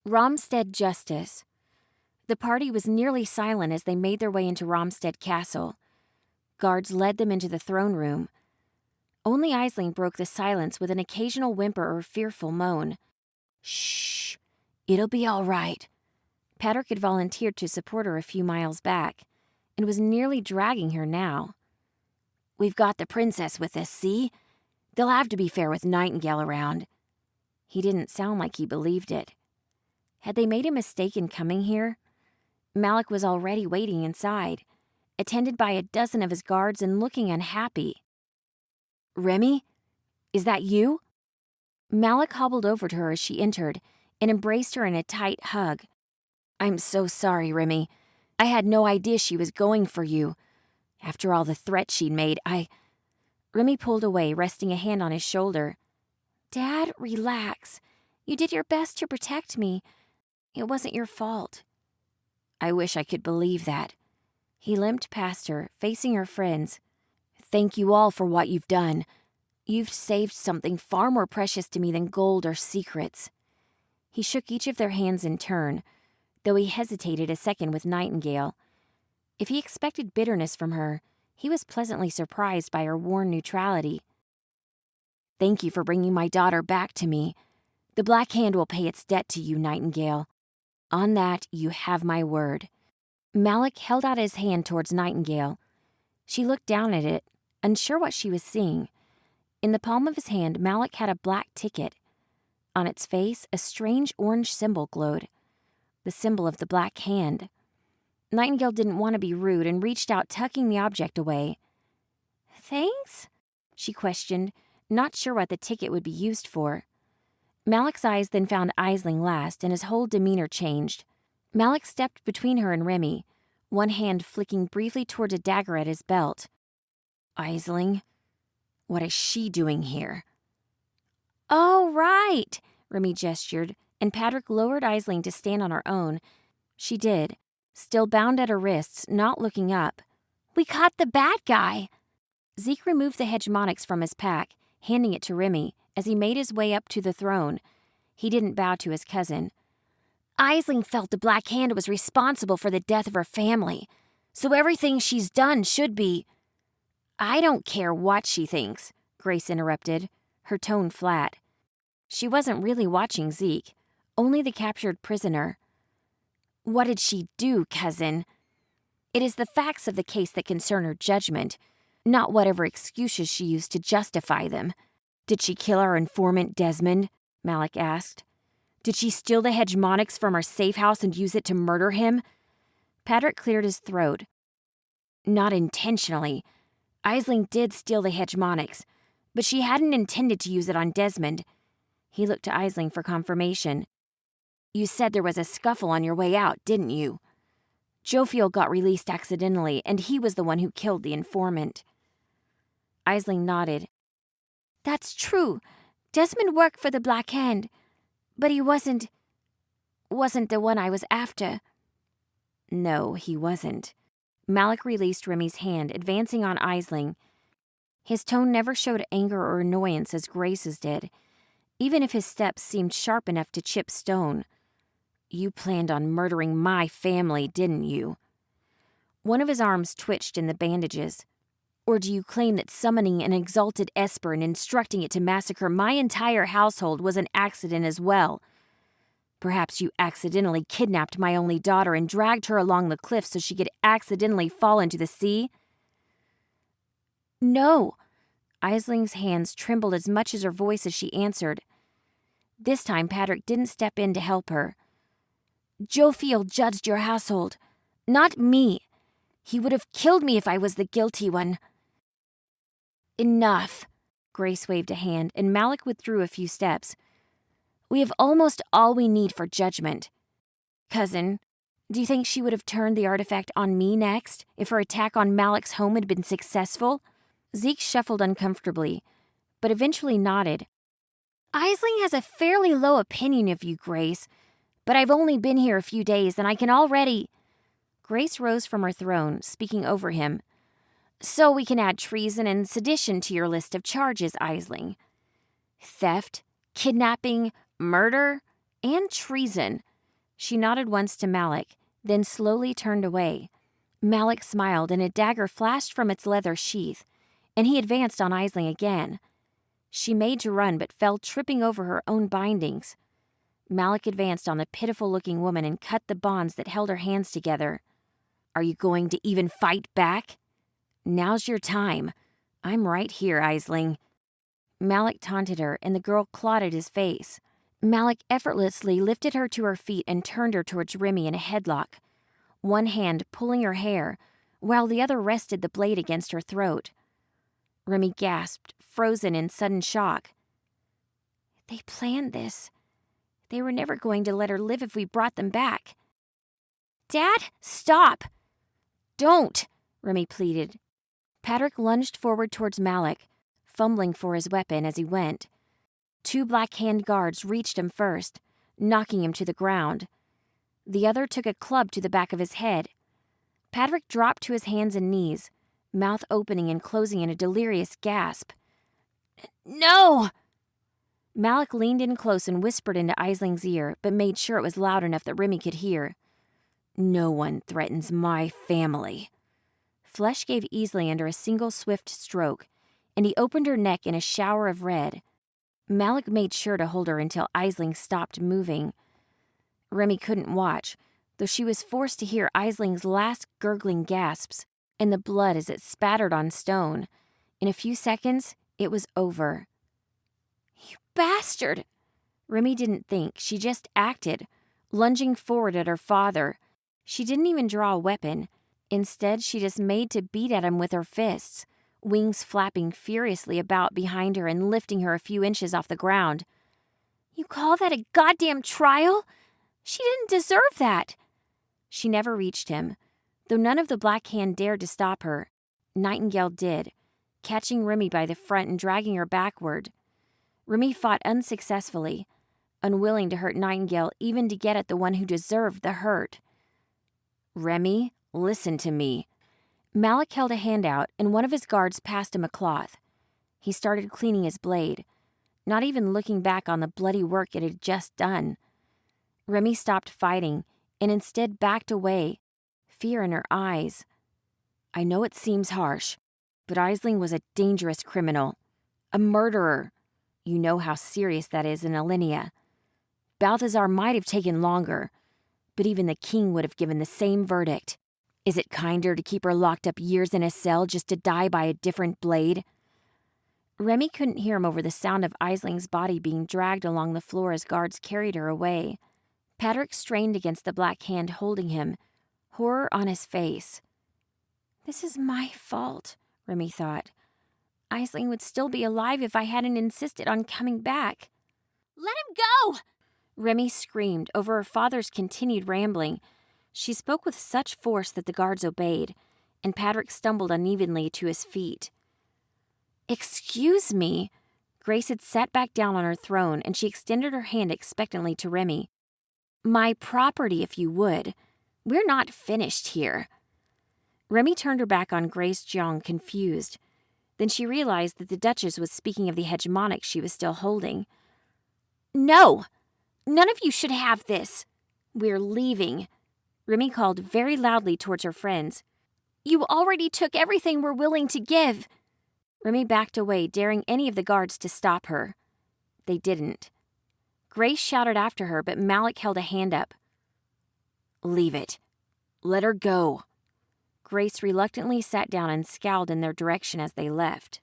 Rhamsted Justice. The party was nearly silent as they made their way into Rhamsted Castle. Guards led them into the throne room. Only Aisling broke the silence with an occasional whimper or fearful moan. "Shh, it'll be all right." Patrick had volunteered to support her a few miles back, and was nearly dragging her now. "We've got the princess with us, see? They'll have to be fair with Nightingale around." He didn't sound like he believed it. Had they made a mistake in coming here? Malik was already waiting inside, attended by a dozen of his guards and looking unhappy. "Remy? Is that you?" Malik hobbled over to her as she entered and embraced her in a tight hug. "I'm so sorry, Remy. I had no idea she was going for you. After all the threats she'd made, Remy pulled away, resting a hand on his shoulder. "Dad, relax. You did your best to protect me. It wasn't your fault." "I wish I could believe that." He limped past her, facing her friends. "Thank you all for what you've done. You've saved something far more precious to me than gold or secrets." He shook each of their hands in turn, though he hesitated a second with Nightingale. If he expected bitterness from her, he was pleasantly surprised by her worn neutrality. "Thank you for bringing my daughter back to me. The Black Hand will pay its debt to you, Nightingale. On that, you have my word." Malik held out his hand towards Nightingale. She looked down at it, unsure what she was seeing. In the palm of his hand, Malik had a black ticket. On its face, a strange orange symbol glowed. The symbol of the Black Hand. Nightingale didn't want to be rude and reached out, tucking the object away. "Thanks?" she questioned, not sure what the ticket would be used for. Malik's eyes then found Aisling last, and his whole demeanor changed. Malik stepped between her and Remy, one hand flicking briefly toward a dagger at his belt. "Aisling, what is she doing here?" "Oh, right," Remy gestured, and Patrick lowered Aisling to stand on her own. She did, still bound at her wrists, not looking up. "We caught the bad guy." Zeke removed the hegemonics from his pack, handing it to Remy, as he made his way up to the throne. He didn't bow to his cousin. "Aisling felt the Black Hand was responsible for the death of her family, so everything she's done should be—" "I don't care what she thinks," Grace interrupted, her tone flat. She wasn't really watching Zeke, only the captured prisoner. "What did she do, cousin? It is the facts of the case that concern her judgment, not whatever excuses she used to justify them." "Did she kill our informant Desmond?" Malik asked. "Did she steal the hegemonics from our safe house and use it to murder him?" Patrick cleared his throat. "Not intentionally. Aisling did steal the hegemonics, but she hadn't intended to use it on Desmond." He looked to Aisling for confirmation. "You said there was a scuffle on your way out, didn't you? Jofiel got released accidentally, and he was the one who killed the informant." Aisling nodded. "That's true. Desmond worked for the Black Hand, but he wasn't the one I was after." "No, he wasn't." Malik released Remy's hand, advancing on Aisling. His tone never showed anger or annoyance as Grace's did, even if his steps seemed sharp enough to chip stone. "You planned on murdering my family, didn't you?" One of his arms twitched in the bandages. "Or do you claim that summoning an exalted Esper and instructing it to massacre my entire household was an accident as well? Perhaps you accidentally kidnapped my only daughter and dragged her along the cliff so she could accidentally fall into the sea?" "No." Aisling's hands trembled as much as her voice as she answered. This time Patrick didn't step in to help her. "Jofiel judged your household, not me. He would have killed me if I was the guilty one." "Enough." Grace waved a hand, and Malik withdrew a few steps. "We have almost all we need for judgment. Cousin, do you think she would have turned the artifact on me next if her attack on Malik's home had been successful?" Zeke shuffled uncomfortably, but eventually nodded. "Aisling has a fairly low opinion of you, Grace, but I've only been here a few days and I can already—" Grace rose from her throne, speaking over him. "So we can add treason and sedition to your list of charges, Aisling. Theft, kidnapping, murder, and treason. She nodded once to Malik, then slowly turned away. Malik smiled, and a dagger flashed from its leather sheath, and he advanced on Aisling again. She made to run, but fell tripping over her own bindings. Malik advanced on the pitiful-looking woman and cut the bonds that held her hands together. "Are you going to even fight back? Now's your time. I'm right here, Aisling." Malik taunted her, and the girl clawed at his face. Malik effortlessly lifted her to her feet and turned her towards Remy in a headlock, one hand pulling her hair, while the other rested the blade against her throat. Remy gasped, frozen in sudden shock. They planned this. They were never going to let her live if we brought them back. "Dad, stop!" "Don't!" Remy pleaded. Patrick lunged forward towards Malik, fumbling for his weapon as he went. 2 black-hand guards reached him first, knocking him to the ground. The other took a club to the back of his head. Patrick dropped to his hands and knees, mouth opening and closing in a delirious gasp. "No!" Malik leaned in close and whispered into Aisling's ear, but made sure it was loud enough that Remy could hear. "No one threatens my family." Flesh gave easily under a single swift stroke, and he opened her neck in a shower of red. Malik made sure to hold her until Aisling stopped moving. Remy couldn't watch, though she was forced to hear Aisling's last gurgling gasps and the blood as it spattered on stone. In a few seconds, it was over. "You bastard!" Remy didn't think, she just acted, lunging forward at her father. She didn't even draw a weapon. Instead, she just made to beat at him with her fists, wings flapping furiously about behind her and lifting her a few inches off the ground. "You call that a goddamn trial? She didn't deserve that." She never reached him. Though none of the Black Hand dared to stop her, Nightingale did, catching Remy by the front and dragging her backward. Remy fought unsuccessfully, unwilling to hurt Nightingale even to get at the one who deserved the hurt. "Remy, listen to me." Malik held a hand out, and one of his guards passed him a cloth. He started cleaning his blade, not even looking back on the bloody work it had just done. Remy stopped fighting, and instead backed away, fear in her eyes. "I know it seems harsh, but Aisling was a dangerous criminal, a murderer. You know how serious that is in Alinea. Balthazar might have taken longer, but even the king would have given the same verdict. Is it kinder to keep her locked up years in a cell just to die by a different blade?" Remy couldn't hear him over the sound of Aisling's body being dragged along the floor as guards carried her away. Patrick strained against the Black Hand holding him, horror on his face. "This is my fault," Remy thought. "Aisling would still be alive if I hadn't insisted on coming back." "Let him go!" Remy screamed over her father's continued rambling. She spoke with such force that the guards obeyed, and Patrick stumbled unevenly to his feet. "Excuse me." Grace had sat back down on her throne, and she extended her hand expectantly to Remy. "My property, if you would. We're not finished here." Remy turned her back on Grace Jeong, confused. Then she realized that the Duchess was speaking of the hegemonic she was still holding. "No! None of you should have this. We're leaving." Remy called very loudly towards her friends. "You already took everything we're willing to give." Remy backed away, daring any of the guards to stop her. They didn't. Grace shouted after her, but Malik held a hand up. "Leave it. Let her go." Grace reluctantly sat down and scowled in their direction as they left.